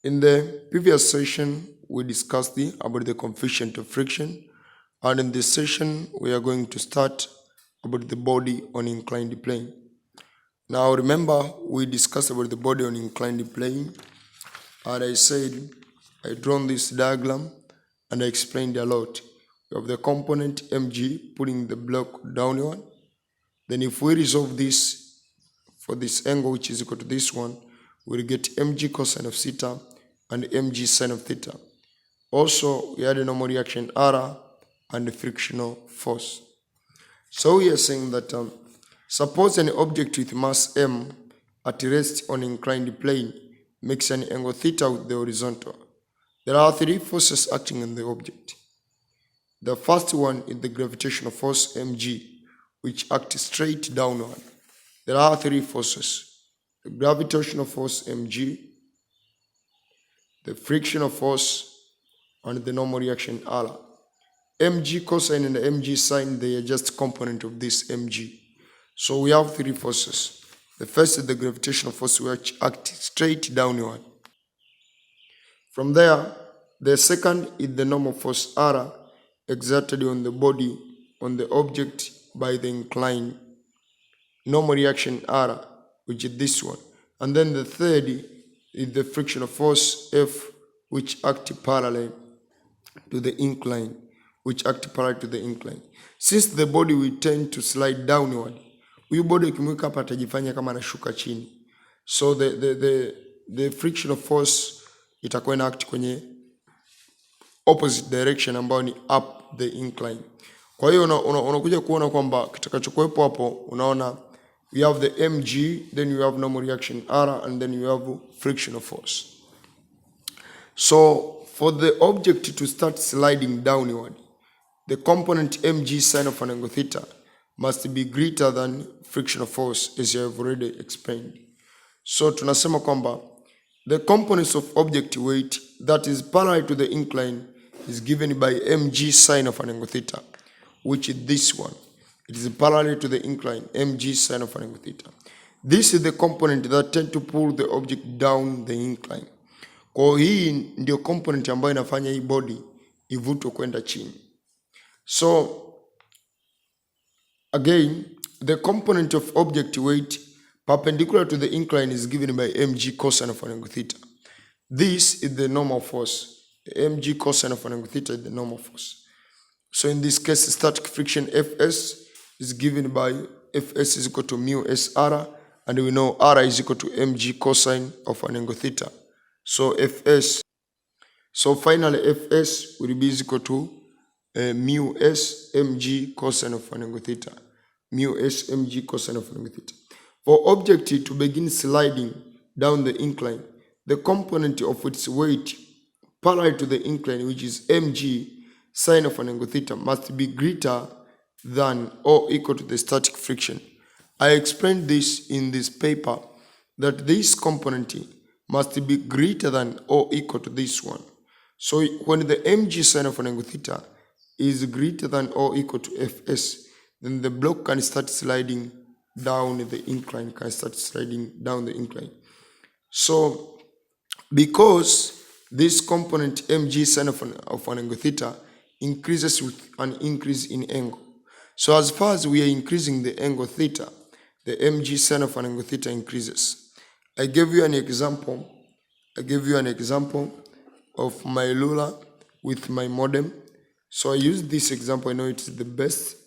In the previous session, we discussed about the coefficient of friction, and in this session, we are going to start about the body on inclined plane. Now remember, we discussed about the body on inclined plane, and I said I drawn this diagram and I explained a lot. We have the component mg pulling the block downward. Then if we resolve this for this angle which is equal to this one, we'll get mg cosine of theta and mg sine of theta. Also, we had a normal reaction R and the frictional force. So we are saying that suppose an object with mass m at rest on inclined plane makes an angle theta with the horizontal. There are three forces acting on the object. The first one is the gravitational force mg, which acts straight downward. There are three forces: the gravitational force mg, the frictional force, and the normal reaction R. Mg cosine and mg sine, they are just component of this mg. So we have three forces. The first is the gravitational force, which acts straight downward. From there, the second is the normal force R, exerted on the body, on the object by the incline. Normal reaction R, which is this one. And then the third is the frictional force F, which acts parallel to the incline. Since the body will tend to slide downward, huyu body ikimweka hapa atajifanya kama anashuka chini. So the frictional force itakuwa ina act kwenye opposite direction ambayo ni up the incline. Kwa hiyo unakuja kuona kwamba kitakachokuwepo hapo, unaona we have the mg, then you have normal reaction R, and then you have frictional force. So for the object to start sliding downward, the component mg sine of an angle theta must be greater than frictional force, as I have already explained. So tunasema kwamba the components of object weight that is parallel to the incline is given by mg sine of an angle theta, which is this one. It is parallel to the incline, mg sine of an angle theta. This is the component that tend to pull the object down the incline. Kwa hii ndio component ambayo inafanya hii body ivutwe kwenda chini. So again, the component of object weight perpendicular to the incline is given by mg cosine of an angle theta. This is the normal force. The mg cosine of an angle theta is the normal force. So in this case, static friction Fs is given by Fs is equal to mu sr, and we know r is equal to mg cosine of an angle theta. So finally Fs will be equal to mu s mg cosine of an angle theta. Mu s mg cosine of an angle theta. For object to begin sliding down the incline, the component of its weight parallel to the incline, which is mg sine of an angle theta, must be greater than or equal to the static friction. I explained this in this paper, that this component must be greater than or equal to this one. So when the mg sine of an angle theta is greater than or equal to Fs, then the block can start sliding down the incline, So because this component mg sine of an angle theta increases with an increase in angle. So as far as we are increasing the angle theta, the mg sine of an angle theta increases. I gave you an example of my ruler with my modem. So I used this example, I know it's the best.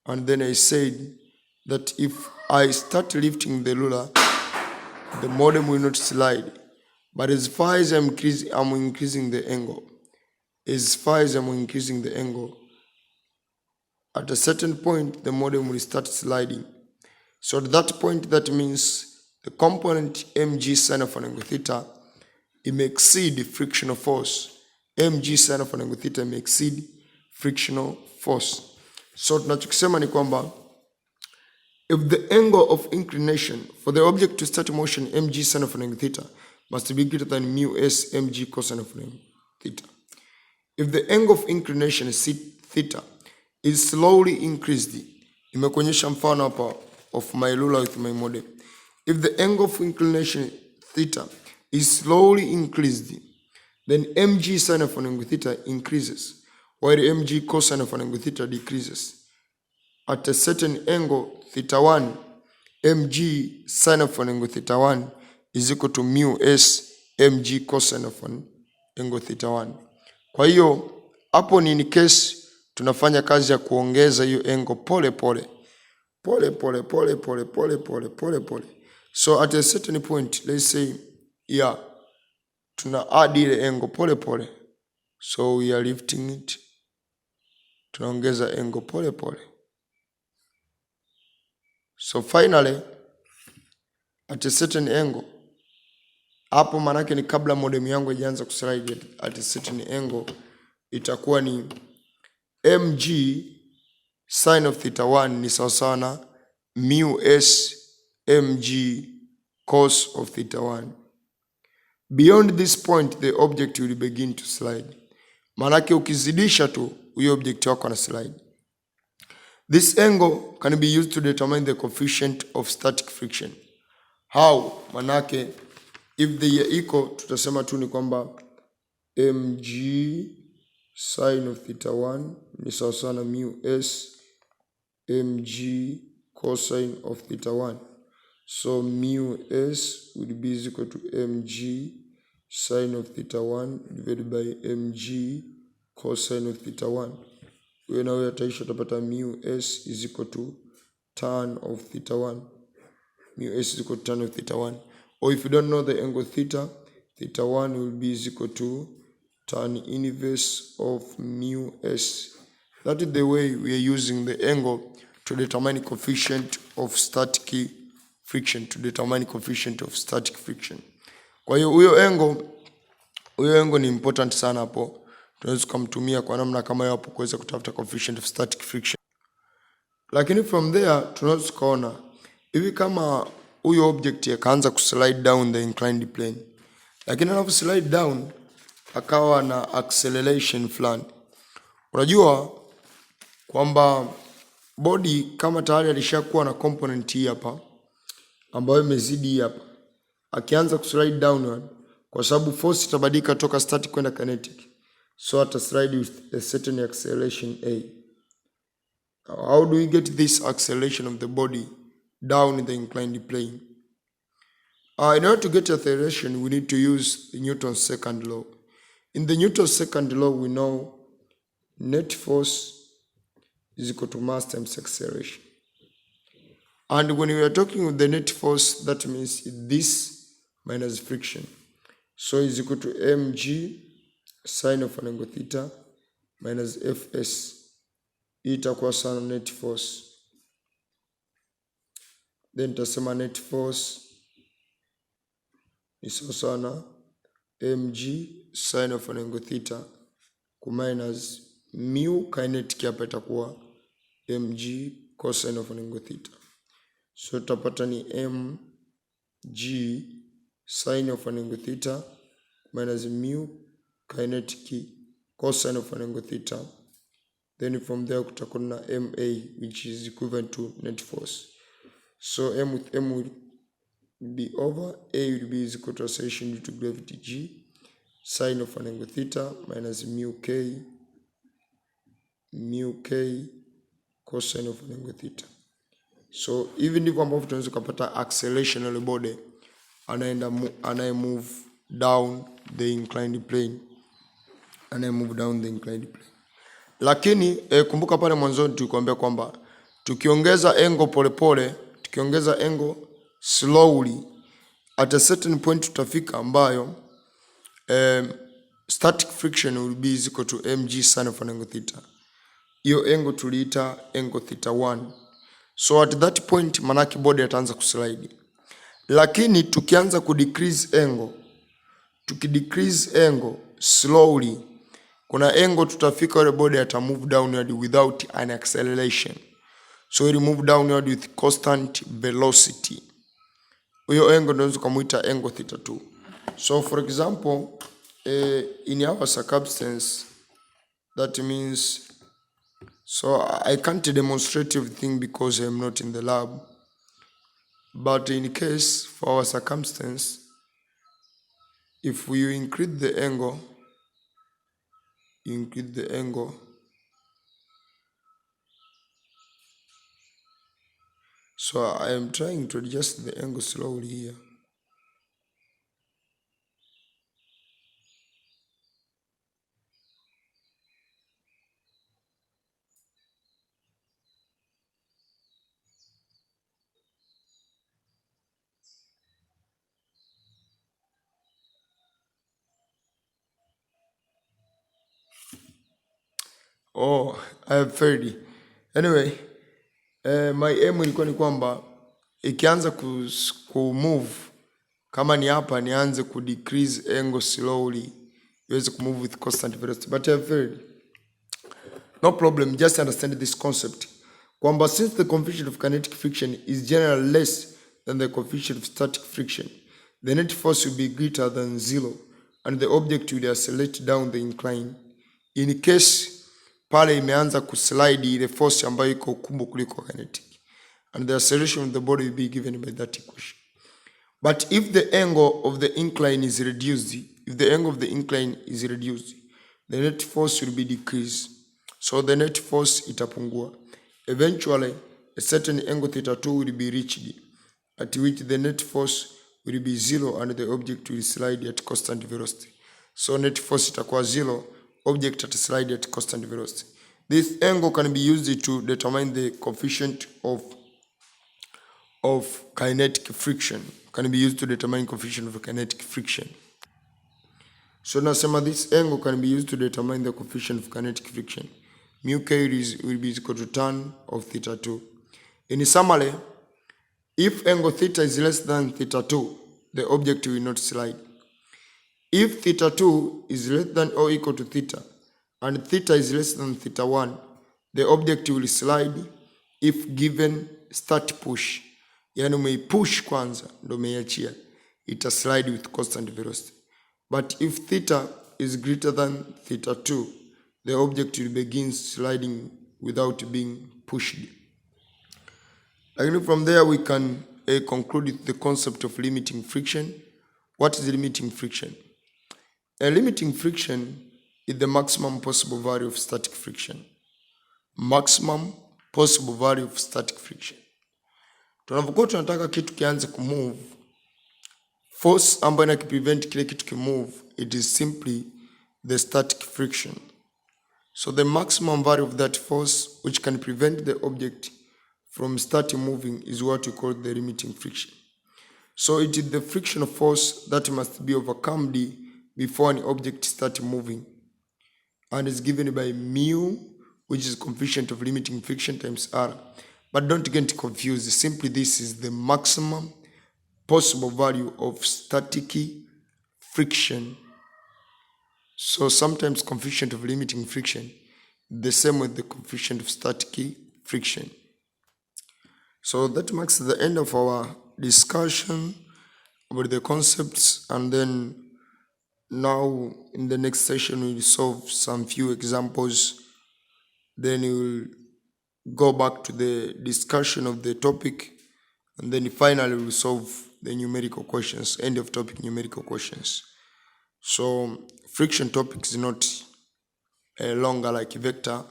And then I said that if I start lifting the ruler, the modem will not slide. But as far as I'm increasing the angle, at a certain point, the modem will start sliding. So at that point, that means the component mg sine of an angle theta, it may exceed frictional force. Mg sine of an angle theta may exceed frictional force. So tunachokisema ni kwamba, if the angle of inclination for the object to start motion mg sine of an angle theta must be greater than mu s mg cosine of an angle theta. If the angle of inclination theta is slowly increased, imekuonyesha mfano hapa of my ruler with my modem. If the angle of inclination theta is slowly increased, then mg sine of an angle theta increases, while mg cosine of an angle theta decreases. At a certain angle theta 1, mg sine of an angle theta 1 is equal to mu s mg cosine of an angle theta 1. Kwa hiyo hapo ni in case tunafanya kazi ya kuongeza hiyo angle pole pole. So at a certain point, let's say, yeah, tuna add ile angle pole pole. So we are lifting it. Tunaongeza angle pole pole. So finally, at a certain angle, hapo manake ni kabla modem yangu ianze kuslide, at a certain angle itakuwa ni mg sin of theta 1 ni sawa na mu s mg cos of theta 1. Beyond this point, the object will begin to slide. Manake ukizidisha tu, huyo object wako na slide. This angle can be used to determine the coefficient of static friction. How? Manake if they are equal, tutasema tu ni kwamba mg sin of theta 1 ni sawa na mu s mg cosine of theta 1. So mu s would be equal to mg sin of theta 1 divided by mg cosine of theta 1. Wewe nawe ataisha utapata mu s is equal to tan of theta 1. Mu s is equal to tan of theta 1. Or if you don't know the angle theta, theta 1 will be equal to tan inverse of mu s. That is the way we are using the angle to determine coefficient of static friction, Kwa hiyo huyo angle ni important sana hapo. Tunaweza kumtumia kwa namna kama hiyo hapo kuweza kutafuta coefficient of static friction. Lakini from there tunaweza kuona hivi kama huyo object akaanza kuslide down the inclined plane. Lakini anapo slide down akawa na acceleration fulani. Unajua kwamba body kama tayari alishakuwa na component hii hapa ambayo imezidi hii hapa, akianza kuslide downward, kwa sababu force itabadilika toka static kwenda kinetic, so ata slide with a certain acceleration a. How do we get this acceleration of the body down in the inclined plane? In order to get acceleration, we need to use the Newton's second law. In the Newton's second law, we know net force is equal to mass times acceleration. And when we are talking with the net force, that means this minus friction. So it's equal to mg sine of an angle theta minus fs. Itakuwa sana net force. Then tasema net force is also na mg sine of an angle theta minus mu kinetic hapa itakuwa mg cosine of an angle theta. So tutapata ni mg sine of an angle theta minus mu kinetic cosine of an angle theta. Then from there kutakuwa na ma, which is equivalent to net force. So m with m will be over, a will be equal to acceleration due to gravity g sine of an angle theta minus mu k cosine of an angle theta. So even if ambavyo tunaweza kupata acceleration of the body anaye move down the inclined plane, Lakini kumbuka pale mwanzoni tulikwambia kwamba tukiongeza angle polepole, tukiongeza angle slowly, at a certain point tutafika ambayo static friction will be equal to mg sin of an angle theta. Hiyo angle tuliita angle theta 1. So at that point manaki body ataanza kuslide. Lakini tukianza kudecrease angle, tukidecrease angle slowly, kuna angle tutafika ile body ata move downward without an acceleration. So it move downward with constant velocity. Hiyo angle ndio tukamuita angle theta 2. So for example, in our circumstance, that means, so I can't demonstrate everything because I'm not in the lab. But in case for our circumstance, if you increase the angle, so I am trying to adjust the angle slowly here. Oh, I have failed. Anyway, my aim ilikuwa ni kwamba ikianza ku move kama ni hapa nianze ku decrease angle slowly iweze ku move with constant velocity, but I have failed. No problem, just understand this concept. Kwamba since the coefficient of kinetic friction is generally less than the coefficient of static friction, the net force will be greater than 0 and the object will accelerate down the incline. In case pale imeanza kuslide ile force ambayo iko kubwa kuliko kinetic, and the acceleration of the body will be given by that equation. But if the angle of the incline is reduced, the net force will be decreased. So the net force itapungua. Eventually, a certain angle θ2 will be reached, at which the net force will be 0 and the object will slide at constant velocity. So net force itakuwa 0, object at slide at constant velocity. This angle can be used to determine the coefficient of kinetic friction. So nasema this angle can be used to determine the coefficient of kinetic friction. Mu k will be equal to tan of θ2. In summary, if angle theta is less than θ2, the object will not slide. If θ2 is less than or equal to theta, and theta is less than θ1, the object will slide if given start push. Yani umeipush kwanza ndo umeiachia, ita slide with constant velocity. But if theta is greater than θ2, the object will begin sliding without being pushed. And from there we can conclude the concept of limiting friction. What is limiting friction? A limiting friction is the maximum possible value of static friction. Maximum possible value of static friction. Tunapokuwa tunataka kitu kianze kumove, force ambayo inakiprevent kile kitu kimove, it is simply the static friction. So the maximum value of that force which can prevent the object from starting moving is what we call the limiting friction. So it is the frictional force that must be overcome before an object starts moving, and is given by mu, which is coefficient of limiting friction, times r. But don't get confused, simply this is the maximum possible value of static friction. So sometimes coefficient of limiting friction, the same with the coefficient of static friction. So that marks the end of our discussion about the concepts, and then now in the next session we'll solve some few examples, then we'll go back to the discussion of the topic, and then finally we'll solve the numerical questions, end of topic numerical questions. So friction topic is not longer like vector,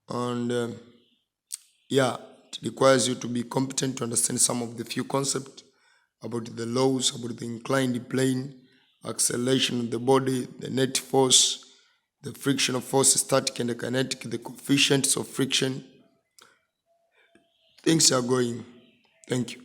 and yeah, it requires you to be competent to understand some of the few concepts about the laws, about the inclined plane, acceleration of the body, the net force, the frictional force, static and kinetic, the coefficients of friction. Things are going. Thank you.